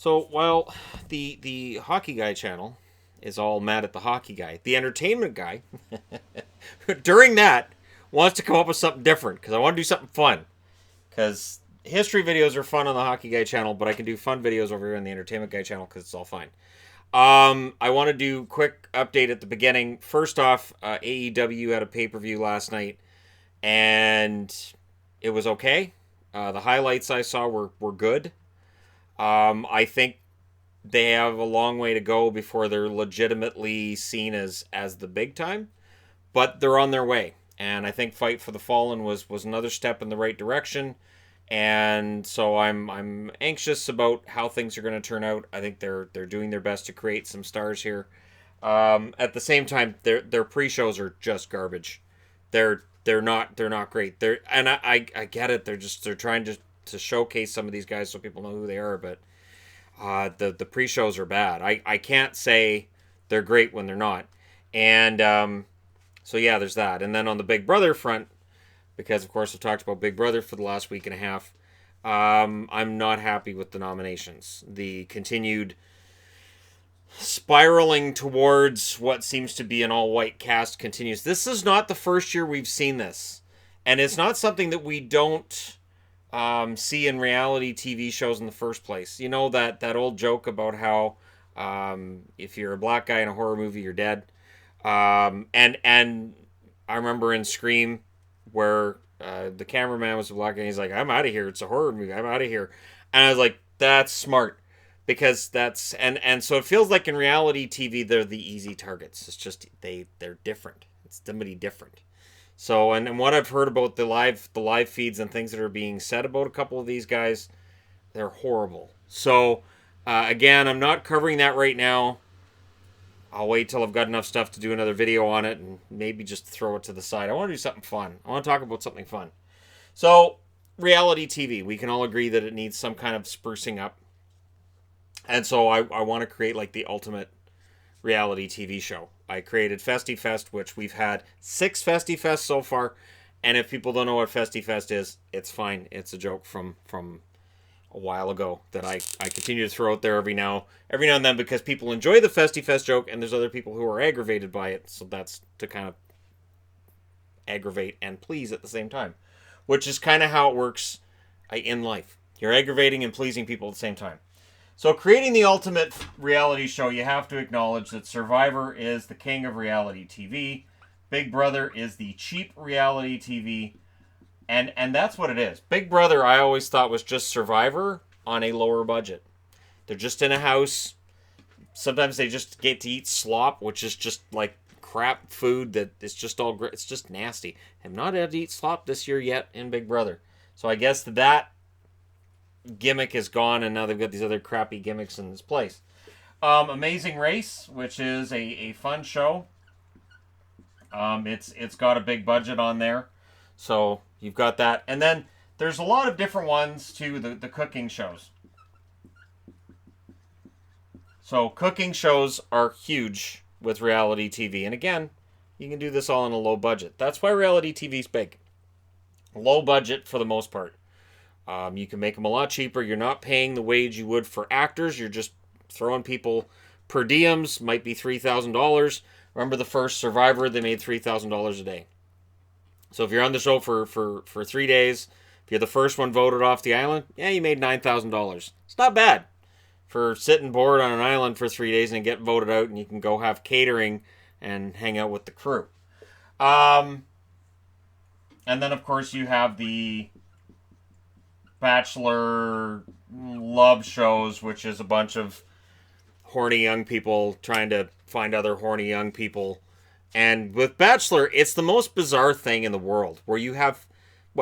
So while the hockey guy channel is all mad at the hockey guy, the entertainment guy during that wants to come up with something different because I want to do something fun. Because history videos are fun on the hockey guy channel, but I can do fun videos over here on the entertainment guy channel because it's all fine. I want to do quick update at the beginning. First off, AEW had a pay per view last night, and it was okay. The highlights I saw were good. I think they have a long way to go before they're legitimately seen as the big time, but they're on their way. And I think Fight for the Fallen was another step in the right direction. And so I'm anxious about how things are going to turn out. I think they're doing their best to create some stars here. At the same time, their pre-shows are just garbage. They're not great. I get it. They're trying to showcase some of these guys so people know who they are, but the pre-shows are bad. I can't say they're great when they're not. And so yeah, there's that. And then on the Big Brother front, because of course I've talked about Big Brother for the last week and a half, I'm not happy with the nominations. The continued spiraling towards what seems to be an all-white cast continues. This is not the first year we've seen this, and it's not something that we don't see in reality TV shows in the first place. You know that old joke about how if you're a black guy in a horror movie, you're dead. And I remember in Scream where the cameraman was a black guy. And he's like, "I'm out of here. It's a horror movie. I'm out of here." And I was like, "That's smart." Because that's and so it feels like in reality TV they're the easy targets. It's just they're different. It's somebody different. So and what I've heard about the live feeds and things that are being said about a couple of these guys, they're horrible. So again, I'm not covering that right now. I'll wait till I've got enough stuff to do another video on it and maybe just throw it to the side. I want to do something fun. I want to talk about something fun. So reality TV, we can all agree that it needs some kind of sprucing up. And so I want to create like the ultimate reality TV show. I created FestiFest, which we've had 6 FestiFests so far. And if people don't know what FestiFest is, it's fine. It's a joke from a while ago that I continue to throw out there every now and then because people enjoy the FestiFest joke and there's other people who are aggravated by it. So that's to kind of aggravate and please at the same time, which is kind of how it works in life. You're aggravating and pleasing people at the same time. So creating the ultimate reality show, you have to acknowledge that Survivor is the king of reality TV. Big Brother is the cheap reality TV. And that's what it is. Big Brother, I always thought, was just Survivor on a lower budget. They're just in a house. Sometimes they just get to eat slop, which is just like crap food that is just all great. It's just nasty. I've not had to eat slop this year yet in Big Brother. So I guess that gimmick is gone, and now they've got these other crappy gimmicks in this place. Amazing Race, which is a fun show. It's got a big budget on there, so you've got that. And then there's a lot of different ones too. The cooking shows. So cooking shows are huge with reality TV, and again, you can do this all on a low budget. That's why reality TV is big. Low budget for the most part. You can make them a lot cheaper. You're not paying the wage you would for actors. You're just throwing people per diems. Might be $3,000. Remember the first Survivor? They made $3,000 a day. So if you're on the show for 3 days, if you're the first one voted off the island, yeah, you made $9,000. It's not bad for sitting bored on an island for 3 days and get voted out, and you can go have catering and hang out with the crew. And then of course you have the Bachelor love shows, which is a bunch of horny young people trying to find other horny young people. And with Bachelor, it's the most bizarre thing in the world, where you have,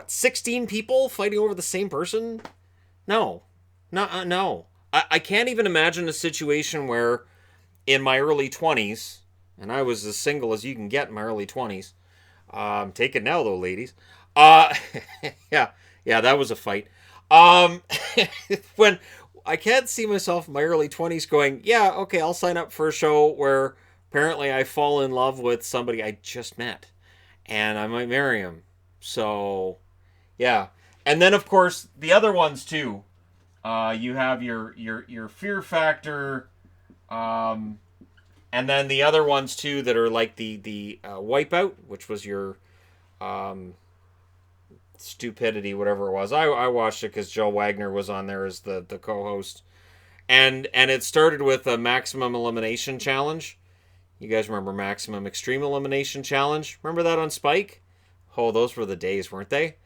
16 people fighting over the same person? No. No. I can't even imagine a situation where in my early 20s, and I was as single as you can get in my early 20s. Take it now, though, ladies. Yeah, that was a fight. When I can't see myself in my early 20s going, yeah, okay, I'll sign up for a show where apparently I fall in love with somebody I just met and I might marry him. So, yeah. And then, of course, the other ones too. You have your Fear Factor, and then the other ones too that are like the Wipeout, which was your um, stupidity, whatever it was. I watched it because Joe Wagner was on there as the co-host, and it started with a maximum elimination challenge. You guys remember Maximum Extreme Elimination Challenge? Remember that on Spike? Oh, those were the days, weren't they?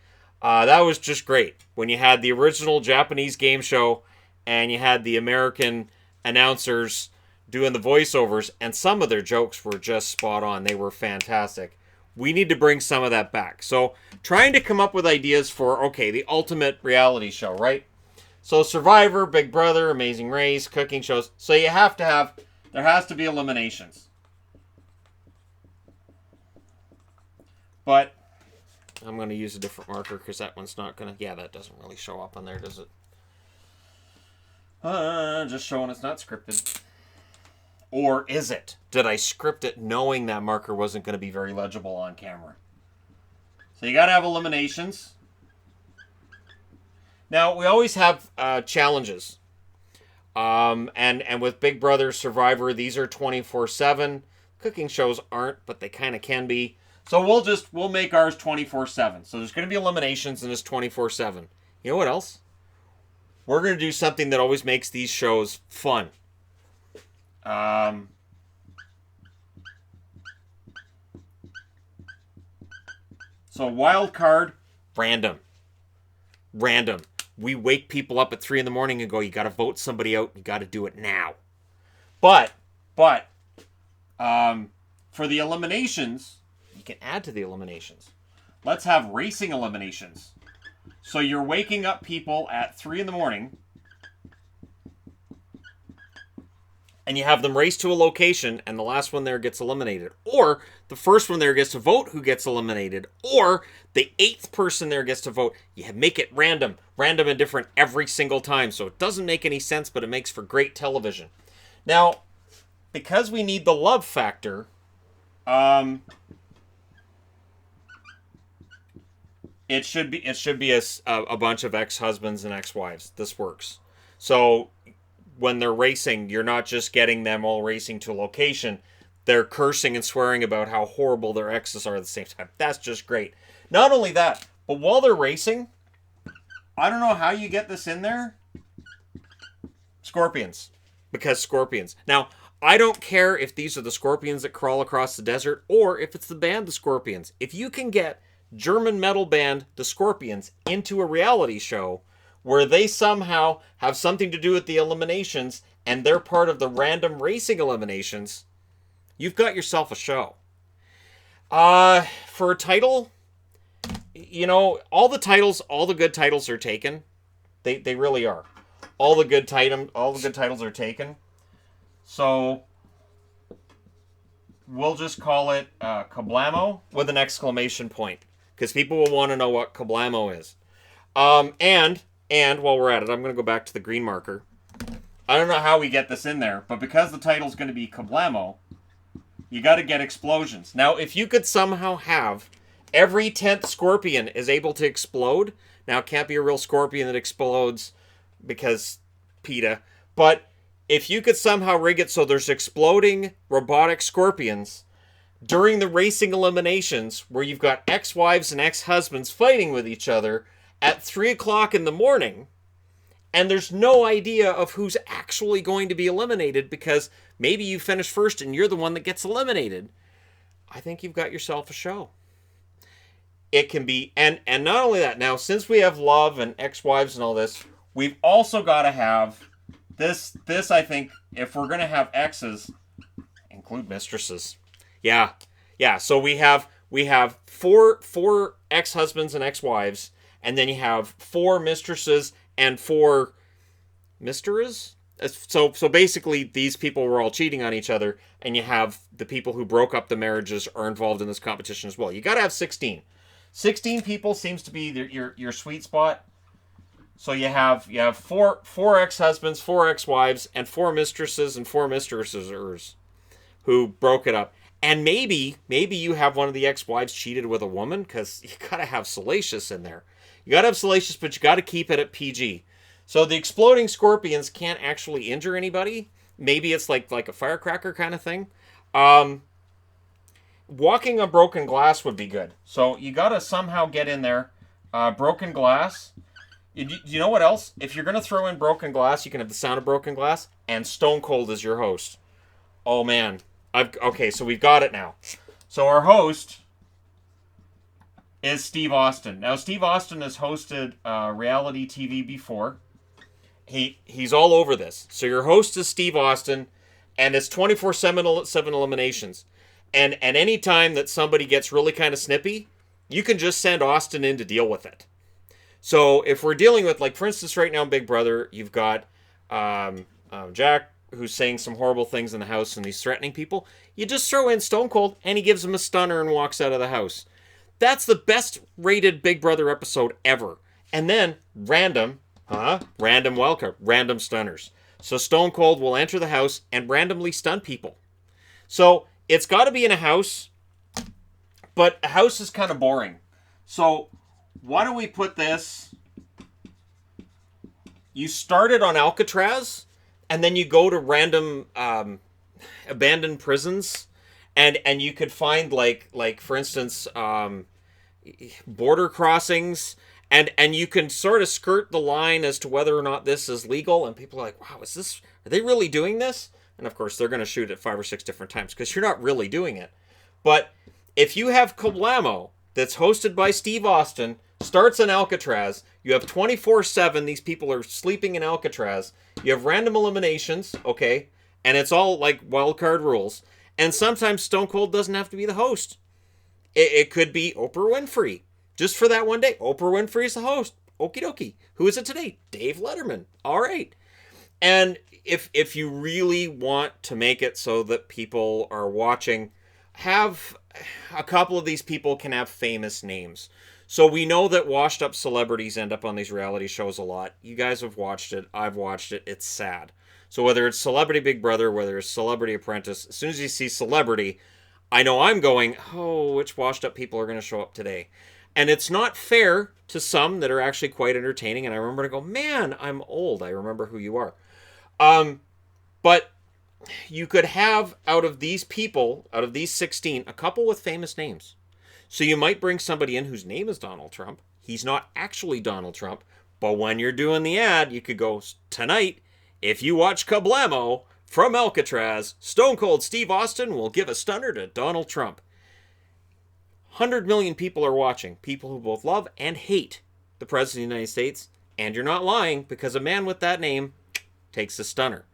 That was just great. When you had the original Japanese game show and you had the American announcers doing the voiceovers, and some of their jokes were just spot on. They were fantastic. We need to bring some of that back. So, trying to come up with ideas for, okay, the ultimate reality show, right? So, Survivor, Big Brother, Amazing Race, cooking shows. So, you have to have, there has to be eliminations. But I'm going to use a different marker because that one's not going to... Yeah, that doesn't really show up on there, does it? Just showing it's not scripted. Or is it? Did I script it knowing that marker wasn't going to be very legible on camera? So you got to have eliminations. Now, we always have challenges. And with Big Brother, Survivor, these are 24/7. Cooking shows aren't, but they kind of can be. So we'll make ours 24/7. So there's going to be eliminations and it's 24/7. You know what else? We're going to do something that always makes these shows fun. So wild card, random. We wake people up at 3 a.m. and go, you got to vote somebody out. You got to do it now. But for the eliminations, you can add to the eliminations. Let's have racing eliminations. So you're waking up people at 3 a.m. and you have them race to a location, and the last one there gets eliminated. Or the first one there gets to vote who gets eliminated. Or the 8th person there gets to vote. You make it random and different every single time. So it doesn't make any sense, but it makes for great television. Now, because we need the love factor, it should be a bunch of ex-husbands and ex-wives. This works. So when they're racing, you're not just getting them all racing to a location. They're cursing and swearing about how horrible their exes are at the same time. That's just great. Not only that, but while they're racing, I don't know how you get this in there. Scorpions. Because scorpions. Now, I don't care if these are the scorpions that crawl across the desert or if it's the band The Scorpions. If you can get German metal band The Scorpions into a reality show where they somehow have something to do with the eliminations and they're part of the random racing eliminations, you've got yourself a show. For a title, you know, all the good titles are taken. They really are. All the good titles are taken. So we'll just call it Kablamo with an exclamation point, because people will want to know what Kablamo is. And while we're at it, I'm going to go back to the green marker. I don't know how we get this in there, but because the title's going to be Kablamo, you got to get explosions. Now, if you could somehow have every 10th scorpion is able to explode, now it can't be a real scorpion that explodes because PETA, but if you could somehow rig it so there's exploding robotic scorpions during the racing eliminations where you've got ex-wives and ex-husbands fighting with each other at 3 o'clock in the morning, and there's no idea of who's actually going to be eliminated because maybe you finish first and you're the one that gets eliminated, I think you've got yourself a show. It can be, and not only that, now since we have love and ex-wives and all this, we've also got to have this I think, if we're going to have exes, include mistresses. Yeah, so we have four ex-husbands and ex-wives, and then you have 4 mistresses and 4 misters. So basically, these people were all cheating on each other, and you have the people who broke up the marriages are involved in this competition as well. You got to have 16. 16 people seems to be your sweet spot. So you have 4 ex-husbands, 4 ex-wives, and 4 mistresses and 4 mistresses who broke it up. And maybe you have one of the ex-wives cheated with a woman, because you got to have salacious in there. You got to have salacious, but you got to keep it at PG. So the exploding scorpions can't actually injure anybody. Maybe it's like a firecracker kind of thing. Um, Walking on broken glass would be good. So you gotta somehow get in there. Broken glass. You know what else? If you're gonna throw in broken glass, you can have the sound of broken glass, and Stone Cold is your host. Oh man, okay. So we've got it now. So our host is Steve Austin. Now Steve Austin has hosted reality TV before. He's all over this. So your host is Steve Austin, and it's 24/7 eliminations. And any time that somebody gets really kind of snippy, you can just send Austin in to deal with it. So if we're dealing with, like, for instance, right now in Big Brother, you've got Jack, who's saying some horrible things in the house and he's threatening people. You just throw in Stone Cold and he gives him a stunner and walks out of the house. That's the best rated Big Brother episode ever. And then random welcome, random stunners. So Stone Cold will enter the house and randomly stun people. So it's got to be in a house, but a house is kind of boring. So why don't we put this? You start it on Alcatraz, and then you go to random abandoned prisons, and you could find like for instance border crossings, and you can sort of skirt the line as to whether or not this is legal. And people are like, wow, are they really doing this? And of course, they're going to shoot it 5 or 6 different times because you're not really doing it. But if you have Kablamo that's hosted by Steve Austin, starts in Alcatraz, you have 24/7, these people are sleeping in Alcatraz, you have random eliminations, okay, and it's all like wild card rules. And sometimes Stone Cold doesn't have to be the host. It could be Oprah Winfrey. Just for that one day. Oprah Winfrey is the host. Okie dokie. Who is it today? Dave Letterman. All right. And if you really want to make it so that people are watching, have a couple of these people can have famous names. So we know that washed up celebrities end up on these reality shows a lot. You guys have watched it. I've watched it. It's sad. So whether it's Celebrity Big Brother, whether it's Celebrity Apprentice, as soon as you see celebrity, I know I'm going, oh, which washed up people are going to show up today? And it's not fair to some that are actually quite entertaining. And I remember to go, man, I'm old. I remember who you are. But you could have out of these people, out of these 16, a couple with famous names. So you might bring somebody in whose name is Donald Trump. He's not actually Donald Trump. But when you're doing the ad, you could go, tonight, if you watch Kablamo from Alcatraz, Stone Cold Steve Austin will give a stunner to Donald Trump. 100 million people are watching. People who both love and hate the President of the United States. And you're not lying, because a man with that name takes a stunner.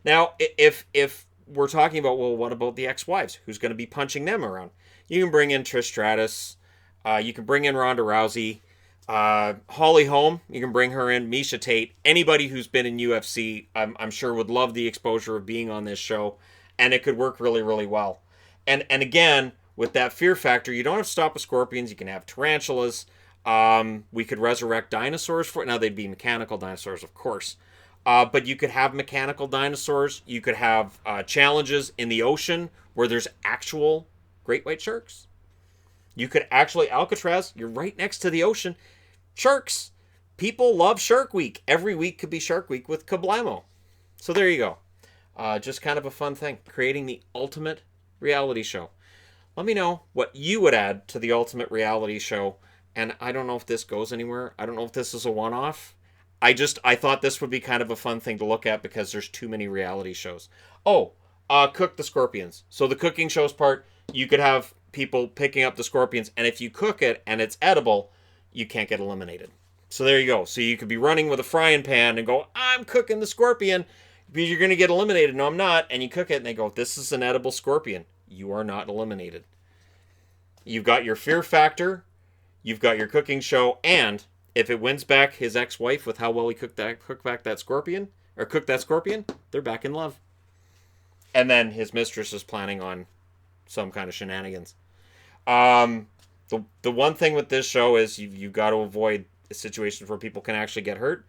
Now, if we're talking about, well, what about the ex-wives? Who's going to be punching them around? You can bring in Trish Stratus. You can bring in Ronda Rousey. Holly Holm, you can bring her in. Misha Tate. Anybody who's been in UFC, I'm sure would love the exposure of being on this show. And it could work really, really well. And again, with that fear factor, you don't have to stop with scorpions. You can have tarantulas. We could resurrect dinosaurs for it. Now, they'd be mechanical dinosaurs, of course. But you could have mechanical dinosaurs. You could have challenges in the ocean where there's actual great white sharks. You could actually, Alcatraz, you're right next to the ocean. Sharks. People love Shark Week. Every week could be Shark Week with Kablamo. So there you go. Just kind of a fun thing. Creating the ultimate reality show. Let me know what you would add to the ultimate reality show. And I don't know if this goes anywhere. I don't know if this is a one-off. I thought this would be kind of a fun thing to look at because there's too many reality shows. Oh, cook the scorpions. So the cooking shows part, you could have people picking up the scorpions, and if you cook it and it's edible, you can't get eliminated. So there you go. So you could be running with a frying pan and go, I'm cooking the scorpion, because you're going to get eliminated. No, I'm not. And you cook it and they go, this is an edible scorpion. You are not eliminated. You've got your fear factor, you've got your cooking show, and if it wins back his ex-wife with how well he cooked back that scorpion, they're back in love. And then his mistress is planning on some kind of shenanigans. The one thing with this show is you've got to avoid situations where people can actually get hurt.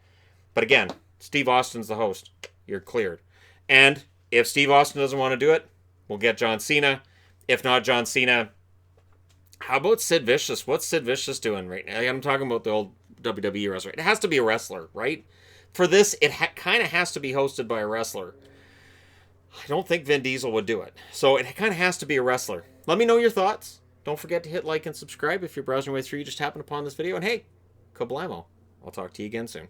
But again, Steve Austin's the host. You're cleared. And if Steve Austin doesn't want to do it, we'll get John Cena. If not John Cena, how about Sid Vicious? What's Sid Vicious doing right now? I'm talking about the old WWE wrestler. It has to be a wrestler, right? for this, it kind of has to be hosted by a wrestler. I don't think Vin Diesel would do it. So it kind of has to be a wrestler. Let me know your thoughts. Don't forget to hit like and subscribe if you're browsing your way through. You just happened upon this video. And hey, kablamo. I'll talk to you again soon.